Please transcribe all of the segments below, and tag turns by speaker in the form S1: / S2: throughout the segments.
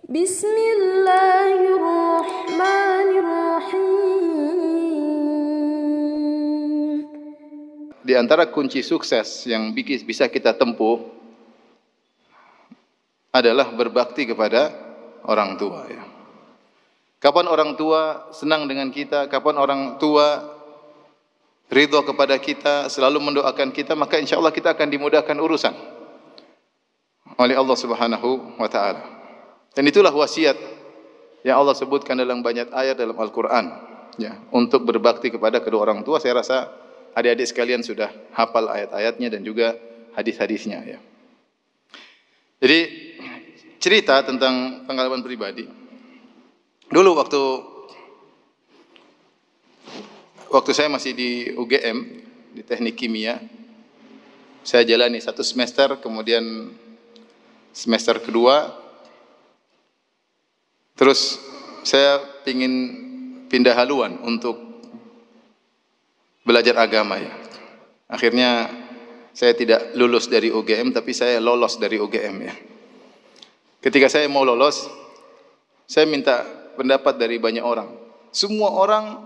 S1: Bismillahirrahmanirrahim.
S2: Di antara kunci sukses yang bisa kita tempuh adalah berbakti kepada orang tua. Ya. Kapan orang tua senang dengan kita, kapan orang tua ridho kepada kita, selalu mendoakan kita, maka insya Allah kita akan dimudahkan urusan oleh Allah Subhanahu wa taala. Dan itulah wasiat yang Allah sebutkan dalam banyak ayat dalam Al-Qur'an, ya, untuk berbakti kepada kedua orang tua. Saya rasa adik-adik sekalian sudah hafal ayat-ayatnya dan juga hadis-hadisnya, ya. Jadi cerita tentang pengalaman pribadi. Dulu waktu saya masih di UGM, di Teknik Kimia, saya jalani 1 semester, kemudian semester kedua, terus saya ingin pindah haluan untuk belajar agama, ya. Akhirnya saya tidak lulus dari UGM, tapi saya lolos dari UGM, ya. Ketika saya mau lolos, saya minta pendapat dari banyak orang. Semua orang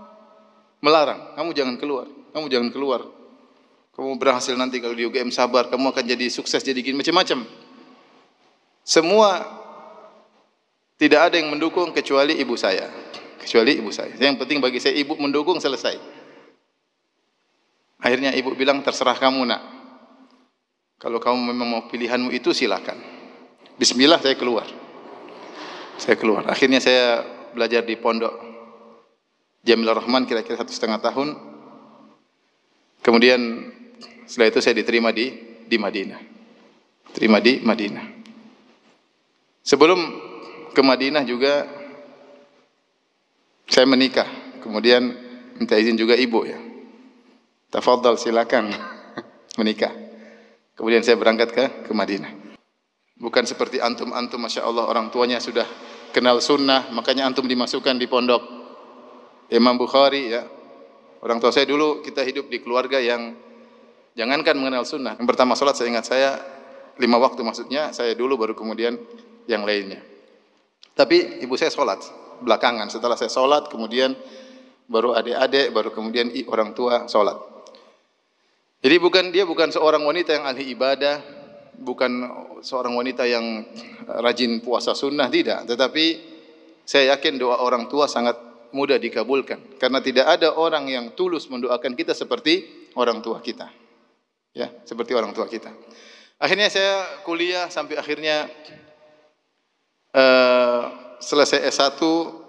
S2: melarang, kamu jangan keluar, kamu jangan keluar. Kamu berhasil nanti kalau di UGM, sabar, kamu akan jadi sukses, jadi gini, macam-macam. Semua tidak ada yang mendukung kecuali ibu saya. Kecuali ibu saya. Yang penting bagi saya ibu mendukung, selesai. Akhirnya ibu bilang, terserah kamu nak. Kalau kamu memang mau pilihanmu itu silakan. Bismillah, saya keluar. Saya keluar. Akhirnya saya belajar di pondok Jamilur Rahman kira-kira 1,5 tahun. Kemudian setelah itu saya diterima di Madinah. Terima di Madinah. Sebelum ke Madinah juga saya menikah. Kemudian minta izin juga ibu, ya. Tafadhal, silakan menikah. Kemudian saya berangkat ke Madinah. Bukan seperti antum, Masya Allah, orang tuanya sudah kenal sunnah, makanya antum dimasukkan di pondok Imam Bukhari, ya. Orang tua saya dulu, kita hidup di keluarga yang jangankan mengenal sunnah. Yang pertama sholat, saya ingat saya 5 waktu maksudnya, saya dulu baru kemudian yang lainnya. Tapi ibu saya sholat belakangan. Setelah saya sholat, kemudian baru adik-adik, baru kemudian orang tua sholat. Jadi dia bukan seorang wanita yang ahli ibadah, bukan seorang wanita yang rajin puasa sunnah, tidak. Tetapi saya yakin doa orang tua sangat mudah dikabulkan, karena tidak ada orang yang tulus mendoakan kita seperti orang tua kita, ya, seperti orang tua kita. Akhirnya saya kuliah sampai akhirnya selesai S1,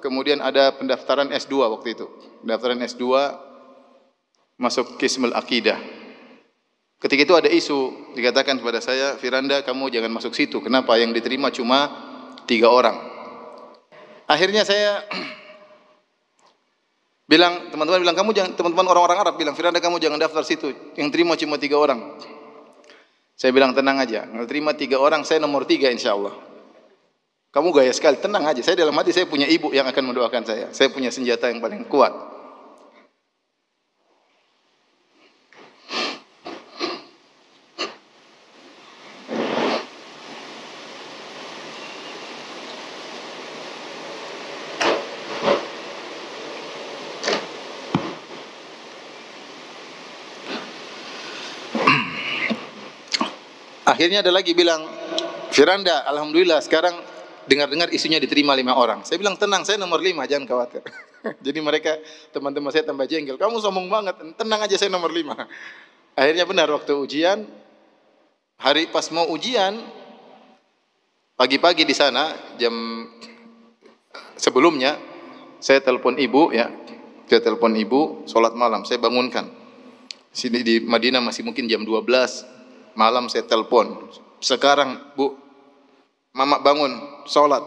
S2: kemudian ada pendaftaran S2 waktu itu. Pendaftaran S2 masuk Qismul Aqidah. Ketika itu ada isu, dikatakan kepada saya, Firanda, kamu jangan masuk situ. Kenapa? Yang diterima cuma 3 orang. Akhirnya saya bilang, teman-teman bilang, teman-teman orang-orang Arab bilang, Firanda, kamu jangan daftar situ. Yang terima cuma 3 orang. Saya bilang, tenang aja. Yang terima 3 orang, saya nomor 3 insya Allah. Kamu gaya sekali, tenang aja. Saya dalam hati, saya punya ibu yang akan mendoakan saya. Saya punya senjata yang paling kuat. Akhirnya ada lagi bilang, Firanda, alhamdulillah sekarang dengar-dengar isunya diterima 5 orang. Saya bilang, tenang, saya nomor 5, jangan khawatir. Jadi mereka, teman-teman saya tambah jengkel. Kamu sombong banget, tenang aja, saya nomor 5. Akhirnya benar, waktu ujian, hari pas mau ujian, pagi-pagi di sana, jam sebelumnya, saya telepon ibu, ya. Saya telepon ibu, sholat malam, saya bangunkan. Sini di Madinah masih mungkin jam 12 malam, saya telepon. Sekarang, Bu, Mama bangun, sholat.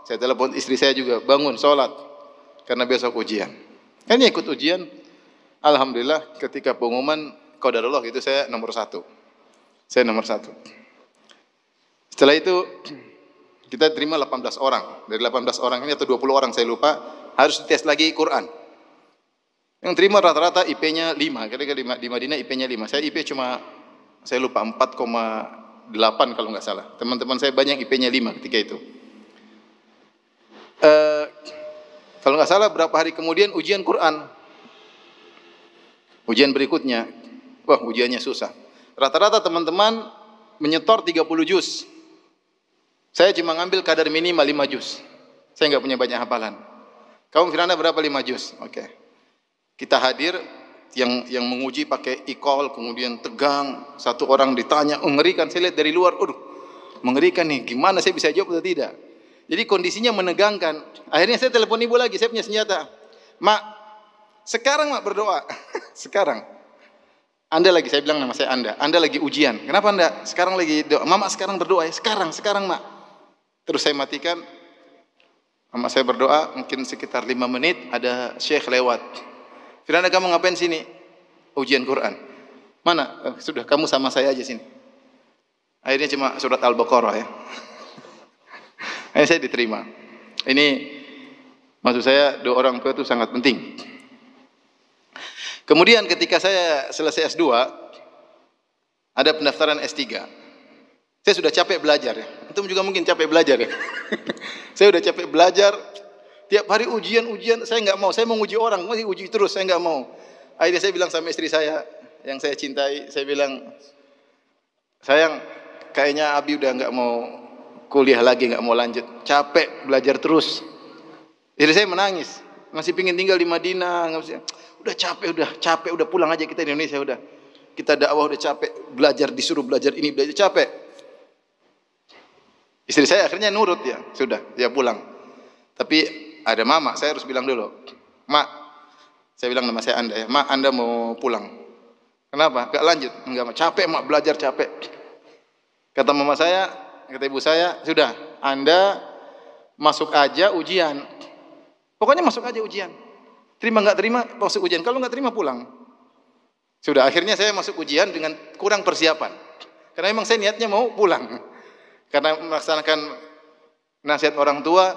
S2: Saya telepon istri saya juga, bangun, sholat. Karena besok ujian. Ini ikut ujian. Alhamdulillah, ketika pengumuman, qadarullah itu saya nomor 1. Saya nomor 1. Setelah itu, kita terima 18 orang. Dari 18 orang ini atau 20 orang, saya lupa, harus tes lagi Quran. Yang terima rata-rata IP-nya 5. Kira-kira di Madinah IP-nya 5. Saya IP cuma, saya lupa 4,8 kalau nggak salah. Teman-teman saya banyak IP-nya 5 ketika itu. Kalau nggak salah berapa hari kemudian ujian Quran. Ujian berikutnya, wah ujiannya susah. Rata-rata teman-teman menyetor 30 juz. Saya cuma ngambil kadar minimal 5 juz. Saya nggak punya banyak hafalan. Kamu Firanda berapa 5 juz? Oke. Kita hadir, yang menguji pakai e-call, kemudian tegang, satu orang ditanya, mengerikan, saya lihat dari luar, mengerikan nih, gimana saya bisa jawab atau tidak? Jadi kondisinya menegangkan. Akhirnya saya telepon ibu lagi, saya punya senjata. Mak, sekarang mak berdoa. Sekarang. Anda lagi, saya bilang nama saya Anda lagi ujian. Kenapa Anda? Sekarang lagi doa. Mama sekarang berdoa ya, sekarang mak. Terus saya matikan. Mama saya berdoa, mungkin sekitar 5 menit, ada syekh lewat. Firanda, kamu ngapain sini? Ujian Quran. Mana? Sudah, kamu sama saya aja sini. Akhirnya cuma surat Al-Baqarah ya. Akhirnya saya diterima. Ini maksud saya doa orang tua itu sangat penting. Kemudian ketika saya selesai S2, ada pendaftaran S3. Saya sudah capek belajar ya. Antum juga mungkin capek belajar ya. Saya sudah capek belajar. Tiap hari ujian, saya nggak mau. Saya mau uji orang, masih uji terus, saya nggak mau. Akhirnya saya bilang sama istri saya, yang saya cintai, saya bilang, sayang, kayaknya Abi udah nggak mau kuliah lagi, nggak mau lanjut. Capek belajar terus. Jadi saya menangis. Masih pingin tinggal di Madinah. Udah capek, udah pulang aja kita di Indonesia udah. Kita dakwah udah capek, belajar disuruh belajar ini, belajar capek. Istri saya akhirnya nurut ya, sudah, dia pulang. Tapi ada mama, saya harus bilang dulu. Mak, saya bilang nama saya Anda ya. Mak, Anda mau pulang. Kenapa? Gak lanjut. Enggak, capek mak, belajar capek. Kata mama saya, kata ibu saya, sudah, Anda masuk aja ujian. Pokoknya masuk aja ujian. Terima nggak terima, masuk ujian. Kalau nggak terima pulang. Sudah, akhirnya saya masuk ujian dengan kurang persiapan. Karena memang saya niatnya mau pulang. Karena melaksanakan nasihat orang tua,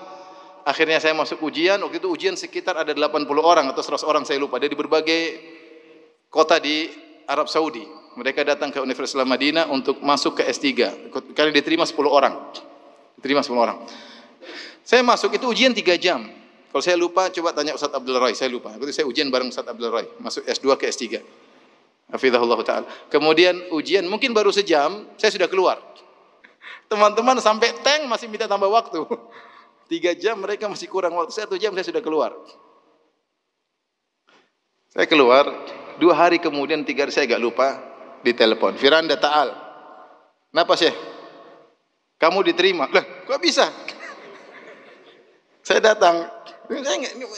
S2: akhirnya saya masuk ujian. Waktu itu ujian sekitar ada 80 orang atau 100 orang, saya lupa. Dari berbagai kota di Arab Saudi. Mereka datang ke Universitas Madinah untuk masuk ke S3. Karena diterima 10 orang. Diterima 10 orang. Saya masuk itu ujian 3 jam. Kalau saya lupa, coba tanya Ustaz Abdul Roy. Saya lupa. Waktu itu saya ujian bareng Ustaz Abdul Roy. Masuk S2 ke S3. Hafizahullah ta'ala. Kemudian ujian mungkin baru sejam, saya sudah keluar. Teman-teman sampai tank masih minta tambah waktu. 3 jam mereka masih kurang waktu. 1 jam saya sudah keluar. Saya keluar, 2 hari kemudian, 3 hari saya agak lupa, ditelepon. Firanda Ta'al. Kenapa Syekh? Kamu diterima. Lah, kok bisa? Saya datang.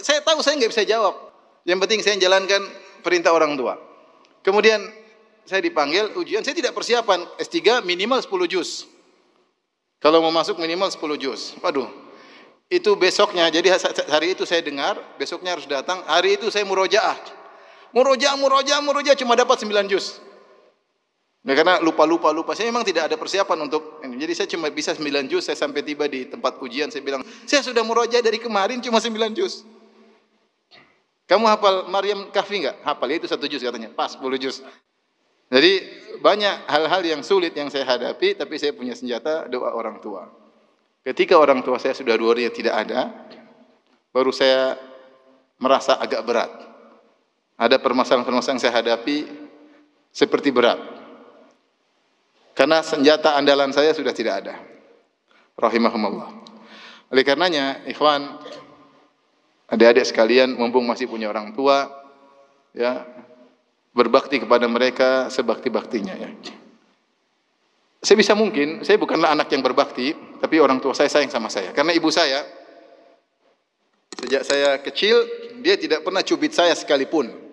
S2: Saya tahu saya nggak bisa jawab. Yang penting saya jalankan perintah orang tua. Kemudian saya dipanggil ujian, saya tidak persiapan. S3 minimal 10 juz. Kalau mau masuk minimal 10 juz. Waduh. Itu besoknya, jadi hari itu saya dengar, besoknya harus datang. Hari itu saya murojaah. Murojaah cuma dapat 9 juz. Ya, karena lupa. Saya memang tidak ada persiapan untuk ini. Jadi saya cuma bisa 9 juz. Saya sampai tiba di tempat ujian, saya bilang, saya sudah murojaah dari kemarin cuma 9 juz. Kamu hafal Maryam Kahfi enggak? Hafal, itu 1 juz katanya. Pas 10 juz. Jadi banyak hal-hal yang sulit yang saya hadapi, tapi saya punya senjata doa orang tua. Ketika orang tua saya sudah 2 hari tidak ada, baru saya merasa agak berat. Ada permasalahan-permasalahan yang saya hadapi seperti berat. Karena senjata andalan saya sudah tidak ada. Rahimahumullah. Oleh karenanya, ikhwan, adik-adik sekalian, mumpung masih punya orang tua, ya, berbakti kepada mereka sebakti-baktinya ya. Sebisa mungkin, saya bukanlah anak yang berbakti, tapi orang tua saya sayang sama saya. Karena ibu saya, sejak saya kecil, dia tidak pernah cubit saya sekalipun.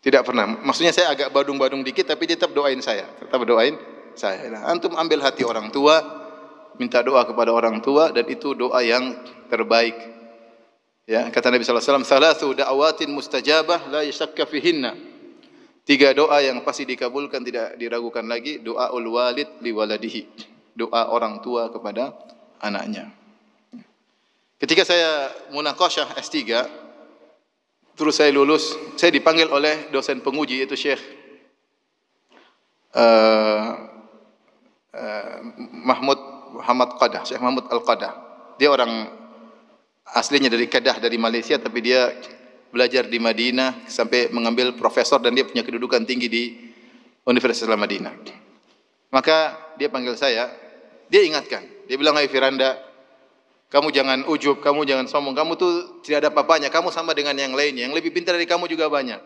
S2: Tidak pernah. Maksudnya saya agak badung-badung dikit, tapi dia tetap doain saya. Tetap doain saya. Nah, antum ambil hati orang tua, minta doa kepada orang tua, dan itu doa yang terbaik. Ya, kata Nabi SAW, "Thalathu da'awatin mustajabah la yashakka fihinna." 3 doa yang pasti dikabulkan, tidak diragukan lagi. Doaul walid li waladihi. Doa orang tua kepada anaknya. Ketika saya munaqasyah S3, terus saya lulus, saya dipanggil oleh dosen penguji, yaitu Syekh Mahmud Muhammad Qadah, Syekh Mahmud Al-Qadah. Dia orang aslinya dari Kedah, dari Malaysia, tapi dia belajar di Madinah sampai mengambil profesor dan dia punya kedudukan tinggi di Universitas Madinah. Maka dia panggil saya, dia ingatkan, dia bilang, "Hai Firanda, kamu jangan ujub, kamu jangan sombong, kamu tuh tidak ada apa-apanya, kamu sama dengan yang lainnya, yang lebih pintar dari kamu juga banyak.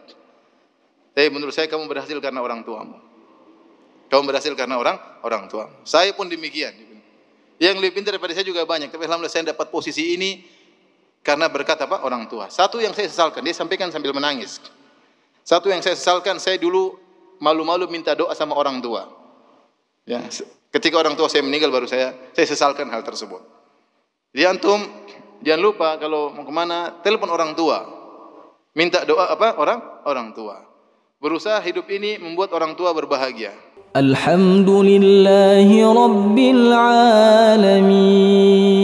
S2: Tapi menurut saya kamu berhasil karena orang tuamu. Kamu berhasil karena orang tuamu. Saya pun demikian. Yang lebih pintar daripada saya juga banyak, tapi alhamdulillah saya dapat posisi ini karena berkat apa? Orang tua." Satu yang saya sesalkan, dia sampaikan sambil menangis. Satu yang saya sesalkan, saya dulu malu-malu minta doa sama orang tua. Ya, ketika orang tua saya meninggal baru saya sesalkan hal tersebut. Jadi antum jangan lupa kalau mau kemana, telepon orang tua. Minta doa apa? Orang tua. Berusaha hidup ini membuat orang tua berbahagia.
S1: Alhamdulillahi Rabbil Alamin.